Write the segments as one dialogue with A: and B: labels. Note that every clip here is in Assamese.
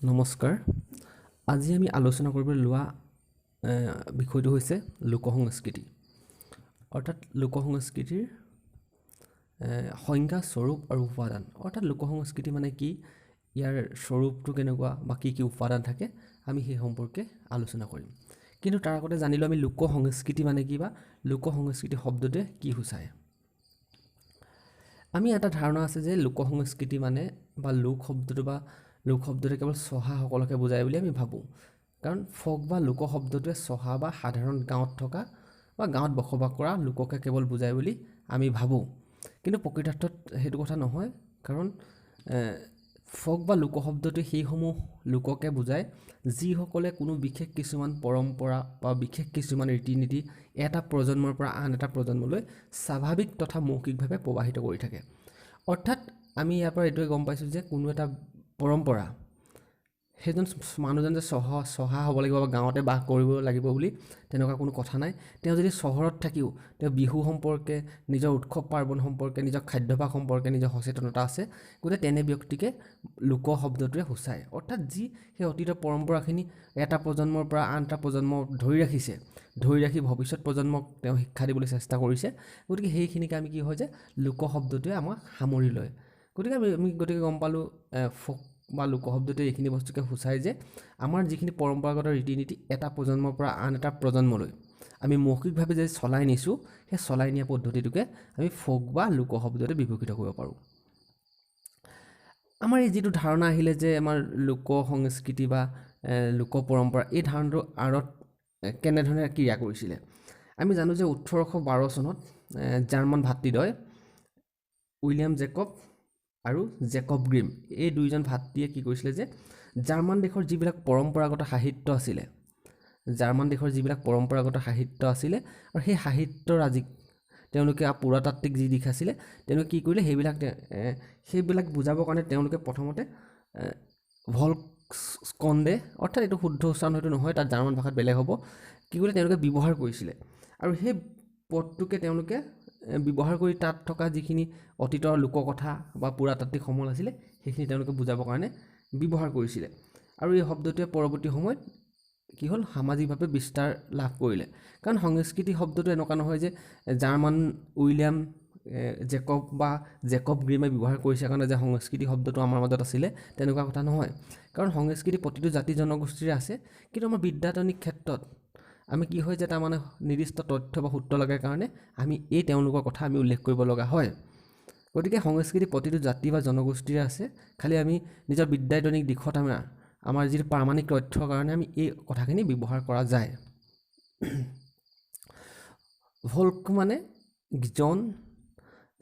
A: নমস্কাৰ। আজি আমি আলোচনা কৰিবলৈ লোৱা বিষয়টো হৈছে লোকসংস্কৃতি। অৰ্থাৎ লোকসংস্কৃতিৰ সংজ্ঞা, স্বৰূপ আৰু উপাদান। অৰ্থাৎ লোকসংস্কৃতি মানে কি, ইয়াৰ স্বৰূপটো কেনেকুৱা বা কি কি উপাদান থাকে, আমি সেই সম্পৰ্কে আলোচনা কৰিম। কিন্তু তাৰ আগতে জানিলোঁ আমি লোকসংস্কৃতি মানে কি বা লোকসংস্কৃতি শব্দটোৱে কি সূচায়। আমি এটা ধাৰণা আছে যে লোকসংস্কৃতি মানে বা লোক শব্দটোৱে কেৱল চহাসকলকে বুজায় বুলি আমি ভাবোঁ। কাৰণ ফক বা লোক শব্দটোৱে চহা বা সাধাৰণ গাঁৱত থকা বা গাঁৱত বসবাস কৰা লোককে কেৱল বুজায় বুলি আমি ভাবোঁ। কিন্তু প্ৰকৃতাৰ্থত সেইটো কথা নহয়। কাৰণ ফক বা লোক শব্দটোৱে সেইসমূহ লোককে বুজায় যিসকলে কোনো বিশেষ কিছুমান পৰম্পৰা বা বিশেষ কিছুমান ৰীতি নীতি এটা প্ৰজন্মৰ পৰা আন এটা প্ৰজন্মলৈ স্বাভাৱিক তথা মৌখিকভাৱে প্ৰৱাহিত কৰি থাকে। অৰ্থাৎ আমি ইয়াৰ পৰা এইটোৱে গম পাইছোঁ যে কোনো এটা পৰম্পৰা, সেইজন মানুহজন যে চহা হ'ব লাগিব বা গাঁৱতে বাস কৰিব লাগিব বুলি তেনেকুৱা কোনো কথা নাই। তেওঁ যদি চহৰত থাকিও তেওঁ বিহু সম্পৰ্কে, নিজৰ উৎসৱ পাৰ্বণ সম্পৰ্কে, নিজৰ খাদ্যভাস সম্পৰ্কে নিজৰ সচেতনতা আছে, গতিকে তেনে ব্যক্তিকে লোক শব্দটোৱে সূচায়। অৰ্থাৎ যি সেই অতীতৰ পৰম্পৰাখিনি এটা প্ৰজন্মৰ পৰা আন এটা প্ৰজন্ম ধৰি ৰাখি ভৱিষ্যত প্ৰজন্মক তেওঁ শিক্ষা দিবলৈ চেষ্টা কৰিছে। গতিকে সেইখিনিকে আমি কি হয় যে লোক শব্দটোৱে আমাক সামৰি লয়। গতিকে আমি গম পালোঁ ফক বা লোক শব্দটোৱে এইখিনি বস্তুকে সূচায় যে আমাৰ যিখিনি পৰম্পৰাগত ৰীতি নীতি এটা প্ৰজন্মৰ পৰা আন এটা প্ৰজন্মলৈ আমি মৌখিকভাৱে যে চলাই নিছোঁ, সেই চলাই নিয়া পদ্ধতিটোকে আমি ফক বা লোক শব্দতে বিভূষিত কৰিব পাৰোঁ। আমাৰ এই যিটো ধাৰণা আহিলে যে আমাৰ লোক সংস্কৃতি বা লোক পৰম্পৰা, এই ধাৰণাটোৰ আঁৰত কেনেধৰণে ক্ৰিয়া কৰিছিলে। আমি জানো যে 1812 চনত জাৰ্মান ভাতৃদ্বয় উইলিয়াম জেকব আৰু জেকব গ্ৰীম, এই দুইজন ভাতৃয়ে কি কৰিছিলে যে জাৰ্মান দেশৰ যিবিলাক পৰম্পৰাগত সাহিত্য আছিলে আৰু সেই সাহিত্যৰাজিক তেওঁলোকে পুৰাতাত্ত্বিক যি দিশ আছিলে, তেওঁলোকে কি কৰিলে সেইবিলাক বুজাবৰ কাৰণে তেওঁলোকে প্ৰথমতে ভল্কস্কণ্ডে, অৰ্থাৎ এইটো শুদ্ধ উচ্চাৰণ হয়তো নহয়, তাত জাৰ্মান ভাষাত বেলেগ হ'ব, কি কৰিলে তেওঁলোকে ব্যৱহাৰ কৰিছিলে। আৰু সেই পদটোকে তেওঁলোকে ব্যৱহাৰ কৰি তাত থকা যিখিনি অতীতৰ লোককথা বা পুৰাতাত্ত্বিক সমল আছিলে সেইখিনি তেওঁলোকে বুজাবৰ কাৰণে ব্যৱহাৰ কৰিছিলে। আৰু এই শব্দটোৱে পৰৱৰ্তী সময়ত কি হ'ল, সামাজিকভাৱে বিস্তাৰ লাভ কৰিলে। কাৰণ সংস্কৃতি শব্দটো এনেকুৱা নহয় যে জাৰ্মান উইলিয়াম জেকব বা জেকব গ্ৰীমে ব্যৱহাৰ কৰিছে কাৰণে যে সংস্কৃতি শব্দটো আমাৰ মাজত আছিলে, তেনেকুৱা কথা নহয়। কাৰণ সংস্কৃতি প্ৰতিটো জাতি জনগোষ্ঠীৰে আছে, কিন্তু আমাৰ বিদ্যায়তনিক ক্ষেত্ৰত আমি কি হয় যে তাৰমানে নিৰ্দিষ্ট তথ্য বা সূত্ৰ লগাৰ কাৰণে আমি তেওঁলোকৰ কথা আমি উল্লেখ কৰিব লগা হয়। গতিকে সংস্কৃতি প্ৰতিটো জাতি বা জনগোষ্ঠীৰে আছে, খালি আমি নিজৰ বিদ্যায়তনিক দিশত আমাৰ যিটো প্ৰামাণিক তথ্যৰ কাৰণে আমি এই কথাখিনি ব্যৱহাৰ কৰা যায়। ভল্ক মানে জন,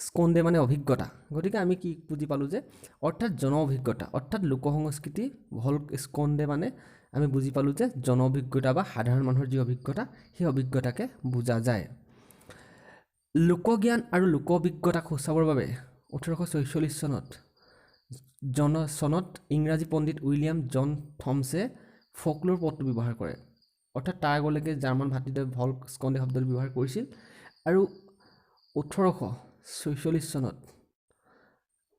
A: স্কণ্ডে মানে অভিজ্ঞতা। গতিকে আমি কি বুজি পালোঁ যে অৰ্থাৎ জন অভিজ্ঞতা, অৰ্থাৎ লোকসংস্কৃতি ভল্ক স্কণ্ডে মানে আমি বুজি পালোঁ যে জন অভিজ্ঞতা বা সাধাৰণ মানুহৰ যি অভিজ্ঞতা, সেই অভিজ্ঞতাকে বুজা যায়। লোকজ্ঞান আৰু লোক অভিজ্ঞতাক সূচাবৰ বাবে 1846 চনত ইংৰাজী পণ্ডিত উইলিয়াম জন থমছে ফকলোৰ পদটো ব্যৱহাৰ কৰে। অৰ্থাৎ তাৰ আগলৈকে জাৰ্মান ভাতৃদ্বয় ভল্কস্কণ্ডে শব্দটো ব্যৱহাৰ কৰিছিল। আৰু 1846 চনত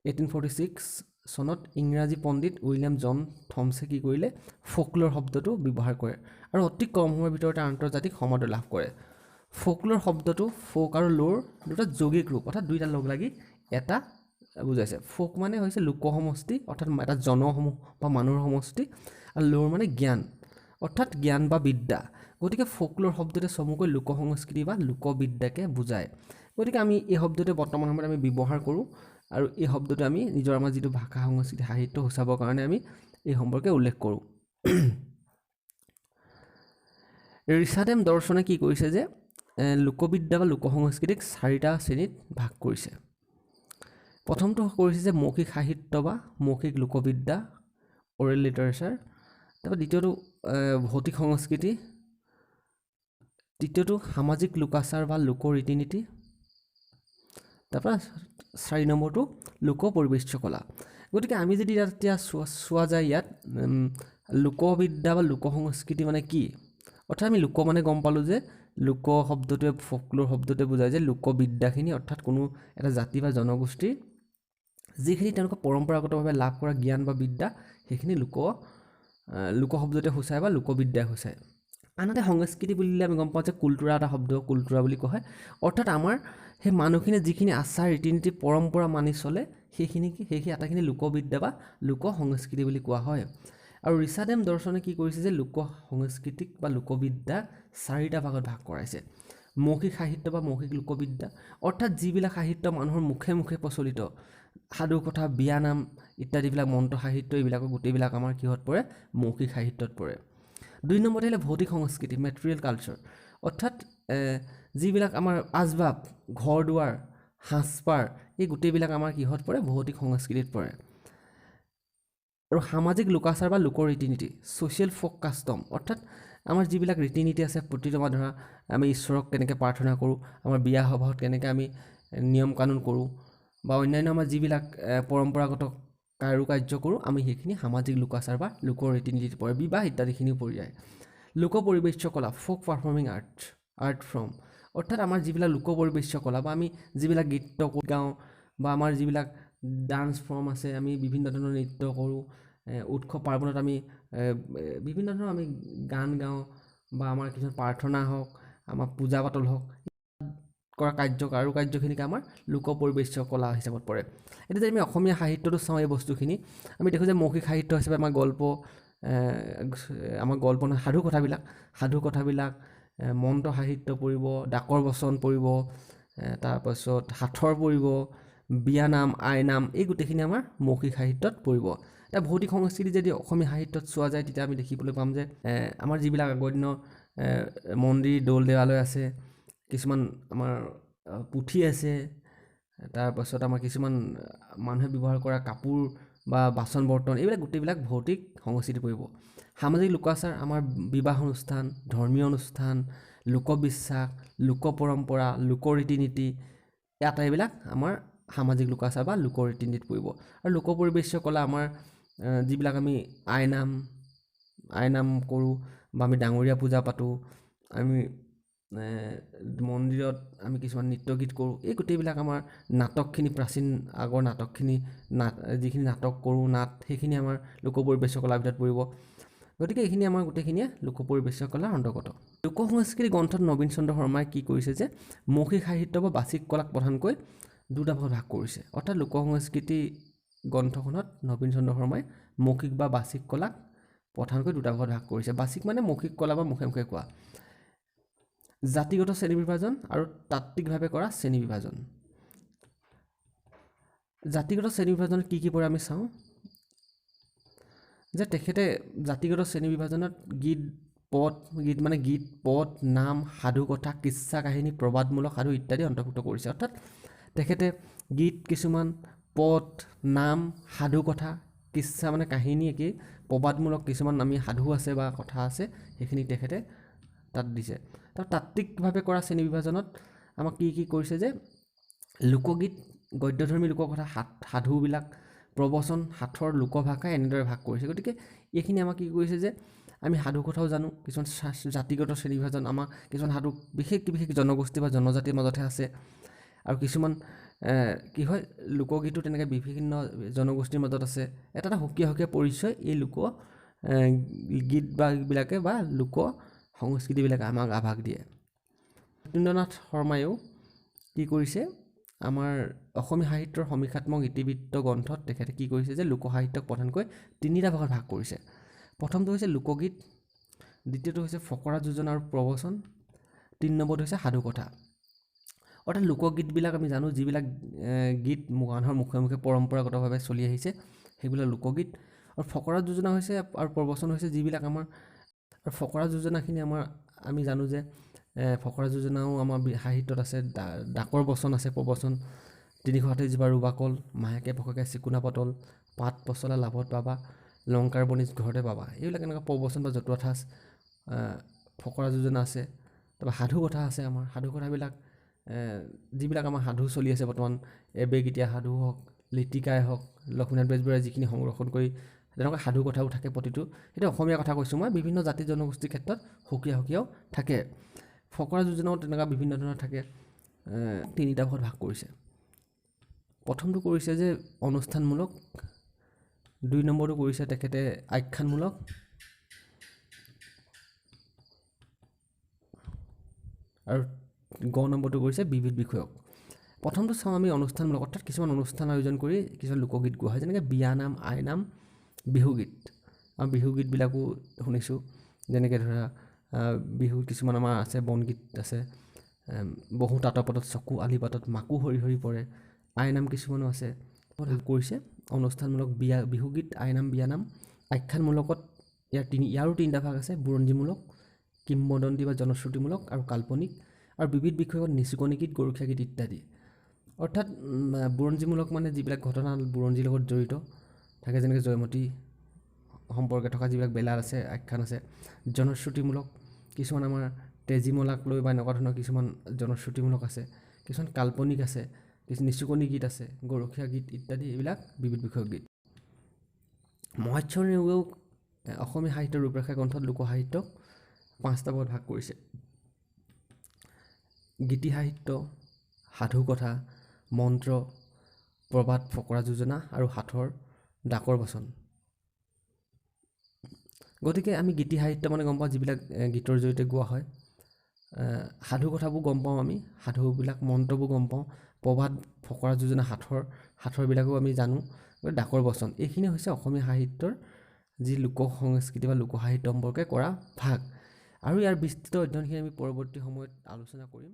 A: 1846 চনত ইংৰাজী পণ্ডিত উইলিয়াম জন থমছে কি কৰিলে, ফকলোৰ শব্দটো ব্যৱহাৰ কৰে আৰু অতি কম সময়ৰ ভিতৰতে আন্তৰ্জাতিক সমাদৰ লাভ কৰে। ফকলোৰ শব্দটো ফক আৰু লোৰ দুটা যৌগিক ৰূপ, অৰ্থাৎ দুইটা লগ লাগি এটা বুজাইছে। ফক মানে হৈছে লোক সমষ্টি, অৰ্থাৎ এটা জনসমূহ বা মানুহৰ সমষ্টি, আৰু লোৰ মানে জ্ঞান, অৰ্থাৎ জ্ঞান বা বিদ্যা। গতিকে ফকলোৰ শব্দটোৱে চমুকৈ লোক সংস্কৃতি বা লোকবিদ্যাকে বুজায়। গতিকে আমি এই শব্দটোৱে বৰ্তমান সময়ত আমি ব্যৱহাৰ কৰোঁ, আৰু এই শব্দটো আমি আমাৰ যিটো ভাষা সংস্কৃতি সাহিত্য সূচাবৰ কাৰণে আমি এই সম্পৰ্কে উল্লেখ কৰোঁ। ৰিচাৰ্ড এম ডৰছনে কি কৰিছে যে লোকবিদ্যা বা লোকসংস্কৃতিক 4টা শ্ৰেণীত ভাগ কৰিছে। প্ৰথমটো কৰিছে যে মৌখিক সাহিত্য বা মৌখিক লোকবিদ্যা, অৰেল লিটাৰেচাৰ। তাৰপৰা দ্বিতীয়টো ভৌতিক সংস্কৃতি, তৃতীয়টো সামাজিক লোকাচাৰ বা লোক ৰীতি নীতি, তাৰপৰা 4 নম্বৰটো লোক পৰিবেশ্য কলা। গতিকে আমি যদি এতিয়া চোৱা যায় ইয়াত লোকবিদ্যা বা লোকসংস্কৃতি মানে কি, অৰ্থাৎ আমি লোক মানে গম পালোঁ যে লোক শব্দটোৱে ফকলোৰ শব্দটোৱে বুজায় যে লোকবিদ্যাখিনি, অৰ্থাৎ কোনো এটা জাতি বা জনগোষ্ঠীৰ যিখিনি তেওঁলোকে পৰম্পৰাগতভাৱে লাভ কৰা জ্ঞান বা বিদ্যা, সেইখিনি লোকশব্দতে সূচায় বা লোকবিদ্যাই সূচায়। আনহাতে সংস্কৃতি বুলিলে আমি গম পাওঁ যে কুলতুৰা এটা শব্দ, কুলতুৰা বুলি কোৱা হয়। অৰ্থাৎ আমাৰ সেই মানুহখিনিয়ে যিখিনি আচাৰ ৰীতি নীতি পৰম্পৰা মানি চলে সেইখিনি আটাইখিনি লোকবিদ্যা বা লোক সংস্কৃতি বুলি কোৱা হয়। আৰু ৰিচাৰ্ডেম দৰ্শনে কি কৰিছে যে লোক সংস্কৃতিক বা লোকবিদ্যা 4টা ভাগত ভাগ কৰাইছে। মৌখিক সাহিত্য বা মৌখিক লোকবিদ্যা, অৰ্থাৎ যিবিলাক সাহিত্য মানুহৰ মুখে মুখে প্ৰচলিত, সাধু কথা, বিয়ানাম ইত্যাদিবিলাক মন্ত্ৰ সাহিত্য, এইবিলাকৰ গোটেইবিলাক আমাৰ কিহত পৰে? মৌখিক সাহিত্যত পৰে। 2 নম্বৰত আহিলে ভৌতিক সংস্কৃতি, মেটেৰিয়েল কালচাৰ, অৰ্থাৎ যিবিলাক আমাৰ আচবাব, ঘৰ দুৱাৰ, সাজপাৰ, এই গোটেইবিলাক আমাৰ কিহত পৰে? ভৌতিক সংস্কৃতিত পৰে। আৰু সামাজিক লোকাচাৰ বা লোকৰ ৰীতি নীতি, ছ'চিয়েল ফ'ক কাষ্টম, অৰ্থাৎ আমাৰ যিবিলাক ৰীতি নীতি আছে, প্ৰতিটো আমাৰ ধৰা আমি ঈশ্বৰক কেনেকৈ প্ৰাৰ্থনা কৰোঁ, আমাৰ বিয়া সবাহত কেনেকৈ আমি নিয়ম কানুন কৰোঁ, বা অন্যান্য আমাৰ যিবিলাক পৰম্পৰাগত কাৰুকাৰ্য কৰোঁ, আমি সেইখিনি সামাজিক লোকাচাৰ বা লোকৰ ৰীতি নীতিত পৰে। বিবাহ ইত্যাদিখিনিও পৰি যায়। লোক পৰিৱেশ্য কলা, ফ'ক পাৰফৰ্মিং আৰ্ট ফৰ্ম, অৰ্থাৎ আমাৰ যিবিলাক লোক পৰিৱেশ্য কলা বা আমি যিবিলাক গীত গাওঁ বা আমাৰ যিবিলাক ডান্স ফৰ্ম আছে, আমি বিভিন্ন ধৰণৰ নৃত্য কৰোঁ, উৎসৱ পাৰ্বণত আমি বিভিন্ন ধৰণৰ আমি গান গাওঁ বা আমাৰ কিছুমান প্ৰাৰ্থনা হওক, আমাৰ পূজা পাতল হওক, কৰা কাৰুকাৰ্যখিনিকে আমাৰ লোক পৰিৱেশ্য কলা হিচাপত পৰে। এতিয়া যদি আমি অসমীয়া সাহিত্যটো চাওঁ, এই বস্তুখিনি আমি দেখোঁ যে মৌখিক সাহিত্য হিচাপে আমাৰ গল্প নহয়, সাধু কথাবিলাক, মন্ত্ৰ সাহিত্য পৰিব, ডাকৰ বচন পৰিব, তাৰপাছত সাঁথৰ পৰিব, বিয়ানাম, আইনাম, এই গোটেইখিনি আমাৰ মৌখিক সাহিত্যত পৰিব। এতিয়া ভৌতিক সংস্কৃতি যদি অসমীয়া সাহিত্যত চোৱা যায়, তেতিয়া আমি দেখিবলৈ পাম যে আমাৰ যিবিলাক আগৰ দিনৰ মন্দিৰ, দৌল দেৱালয় আছে, কিছুমান আমাৰ পুথি আছে, তাৰপাছত আমাৰ কিছুমান মানুহে ব্যৱহাৰ কৰা কাপোৰ বা বাচন বৰ্তন, এইবিলাক গোটেইবিলাক ভৌতিক সংস্কৃতি পৰিব। সামাজিক লোকাচাৰ, আমাৰ বিবাহ অনুষ্ঠান, ধৰ্মীয় অনুষ্ঠান, লোকবিশ্বাস, লোক পৰম্পৰা, লোক ৰীতি নীতি, এই আটাইবিলাক আমাৰ সামাজিক লোকাচাৰ বা লোক ৰীতি নীতিত পৰিব। আৰু লোক পৰিৱেশ্য কলা আমাৰ যিবিলাক আমি আইনাম কৰোঁ বা আমি ডাঙৰীয়া পূজা পাতোঁ, আমি মন্দিৰত আমি কিছুমান নৃত্য গীত কৰোঁ, এই গোটেইবিলাক আমাৰ নাটকখিনি, প্ৰাচীন আগৰ নাটকখিনি, যিখিনি নাটক কৰোঁ, সেইখিনি আমাৰ লোক পৰিৱেশ্য কলাৰ ভিতৰত পৰিব। গতিকে এইখিনি আমাৰ গোটেইখিনিয়ে লোক পৰিৱেশ্য কলাৰ অন্তৰ্গত। লোক সংস্কৃতি গ্ৰন্থত নবীন চন্দ্ৰ শৰ্মাই কি কৰিছে যে মৌখিক সাহিত্য বা বাচিক কলাক প্ৰধানকৈ 2টা ভাগত ভাগ কৰিছে। অৰ্থাৎ লোক সংস্কৃতি গ্ৰন্থখনত নবীন চন্দ্ৰ শৰ্মাই মৌখিক বা বাচিক কলাক প্ৰধানকৈ 2টা ভাগত ভাগ কৰিছে। বাচিক মানে মৌখিক কলা বা মুখে মুখে কোৱা, জাতিগত শ্ৰেণী বিভাজন আৰু তাত্ত্বিকভাৱে কৰা শ্ৰেণী বিভাজন। জাতিগত শ্ৰেণী বিভাজনত কি পৰে আমি চাওঁ যে তেখেতে জাতিগত শ্ৰেণী বিভাজনত গীত, পদ, নাম, সাধু কথা, কিচ্ছা কাহিনী, প্ৰবাদমূলক সাধু ইত্যাদি অন্তৰ্ভুক্ত কৰিছে। অৰ্থাৎ তেখেতে গীত কিছুমান, পদ, নাম, সাধু কথা, কিচ্ছা মানে কাহিনী, একেই প্ৰবাদমূলক কিছুমান আমি সাধু আছে বা কথা আছে, সেইখিনি তেখেতে তাত দিছে। তাত্ত্বিকভাৱে কৰা শ্ৰেণী বিভাজনত আমাক কি কৰিছে যে লোকগীত, গদ্যধৰ্মী লোককথা, সাধুবিলাক, প্ৰবচন, সাঁথৰ, লোকভাষা এনেদৰে ভাগ কৰিছে। গতিকে এইখিনি আমাক কি কৰিছে যে আমি সাধু কথাও জানো, কিছুমান জাতিগত শ্ৰেণী বিভাজন, আমাৰ কিছুমান সাধু বিশেষ জনগোষ্ঠী বা জনজাতিৰ মাজতহে আছে, আৰু কিছুমান কি হয় লোকগীতো তেনেকৈ বিভিন্ন জনগোষ্ঠীৰ মাজত আছে। এটা সুকীয়া পৰিচয় এই লোক গীত বা বিলাকে বা লোক সংস্কৃতিবিলাকে আমাক আভাস দিয়ে। সত্যেন্দ্ৰনাথ শৰ্মায়ো কি কৰিছে, আমাৰ অসমীয়া সাহিত্যৰ সমীক্ষাত্মক ইতিবৃত্ত গ্ৰন্থত তেখেতে কি কৰিছে যে লোকসাহিত্যক প্ৰধানকৈ 3টা ভাগত ভাগ কৰিছে। প্ৰথমটো হৈছে লোকগীত, দ্বিতীয়টো হৈছে ফকৰা যোজনা আৰু প্ৰবচন, 3 নম্বৰটো হৈছে সাধু কথা। অৰ্থাৎ লোকগীতবিলাক আমি জানো, যিবিলাক গীত মানুহৰ মুখে মুখে পৰম্পৰাগতভাৱে চলি আহিছে, সেইবিলাক লোকগীত। আৰু ফকৰা যোজনা হৈছে আৰু প্ৰবচন হৈছে যিবিলাক আমাৰ, আৰু ফকৰা যোজনাখিনি আমি জানো যে ফকৰা যোজনাও আমাৰ সাহিত্যত আছে, ডাকৰ বচন আছে, প্ৰবচন, 328 জোপা ৰুবা কল, মাহেকে পষেকে চিকুনা পাতল, পাত পচলা লাভত পাবা, লংকাৰ বনিজ ঘৰতে পাবা, এইবিলাক এনেকুৱা প্ৰবচন বা জতুৱা ঠাঁচ ফকৰা যোজনা আছে। তাৰপৰা সাধু কথা আছে, আমাৰ সাধু কথাবিলাক যিবিলাক আমাৰ সাধু চলি আছে বৰ্তমান, এবেগীতিয়া সাধু হওক, লিটিকাই হওক, লক্ষ্মীনাথ বেজবৰুৱাই যিখিনি সংৰক্ষণ কৰি, তেনেকুৱা সাধু কথাও থাকে প্ৰতিটো। সেইটো অসমীয়া কথা কৈছোঁ মই, বিভিন্ন জাতি জনগোষ্ঠীৰ ক্ষেত্ৰত সুকীয়াও থাকে। ফকৰা যোজনাও তেনেকুৱা বিভিন্ন ধৰণৰ থাকে। 3টা ভাগত ভাগ কৰিছে। প্ৰথমটো কৰিছে যে অনুষ্ঠানমূলক, 2 নম্বৰটো কৰিছে তেখেতে আখ্যানমূলক, আৰু গ নম্বৰটো কৰিছে বিবিধ বিষয়ক। প্ৰথমটো চাওঁ আমি অনুষ্ঠানমূলক, অৰ্থাৎ কিছুমান অনুষ্ঠান আয়োজন কৰি কিছুমান লোকগীত গোৱা হয়, যেনেকৈ বিয়ানাম, আইনাম, বিহুগীত। আৰু বিহুগীতবিলাকো শুনিছোঁ, যেনেকৈ ধৰা বিহু কিছুমান আমাৰ আছে, বনগীত আছে, বহু তাঁতপদত চকু আলিপাতত মাকো সৰি সৰি পৰে, আইনাম কিছুমানো আছে। কৰিছে অনুষ্ঠানমূলক বিহুগীত, আইনাম, বিয়ানাম। আখ্যানমূলকত ইয়াৰো তিনিটা ভাগ আছে, বুৰঞ্জীমূলক, কিংবদন্তি বা জনশ্ৰুতিমূলক আৰু কাল্পনিক। আৰু বিবিধ বিষয়ত নিচুকনি গীত, গৰখীয়া গীত ইত্যাদি। অৰ্থাৎ বুৰঞ্জীমূলক মানে যিবিলাক ঘটনা বুৰঞ্জীৰ লগত জড়িত থাকে, যেনেকৈ জয়মতী সম্পৰ্কে থকা যিবিলাক বেলাল আছে, আখ্যান আছে। জনশ্ৰুতিমূলক কিছুমান আমাৰ তেজীমলাক লৈ বা এনেকুৱা ধৰণৰ কিছুমান জনশ্ৰুতিমূলক আছে, কিছুমান কাল্পনিক আছে, নিচুকনি গীত আছে, গৰখীয়া গীত ইত্যাদি। এইবিলাক বিবিধ বিষয়ক গীত। মহেশ্বৰ নেওগেও অসমীয়া সাহিত্যৰ ৰূপৰেখা গ্ৰন্থত লোকসাহিত্যক 5টা ভাগত ভাগ কৰিছে: গীতি সাহিত্য, সাধুকথা, মন্ত্ৰ, প্ৰবাদ, ফকৰা যোজনা আৰু সাঁথৰ ডাকৰ বচন। গতিকে আমি গীতি সাহিত্য মানে গম পাওঁ যিবিলাক গীতৰ জৰিয়তে গোৱা হয়। সাধু কথাবোৰ গম পাওঁ আমি, সাধুবিলাক, মন্ত্ৰবোৰ গম পাওঁ, প্ৰবাদ, ফকৰা যোজনা, সাঁথৰবিলাকো আমি জানো। ডাকৰ বচন, এইখিনি হৈছে অসমীয়া সাহিত্যৰ যি লোক সংস্কৃতি বা লোকসাহিত্য সম্পৰ্কে কৰা ভাগ। আৰু ইয়াৰ বিস্তৃত অধ্যয়নখিনি আমি পৰৱৰ্তী সময়ত আলোচনা কৰিম।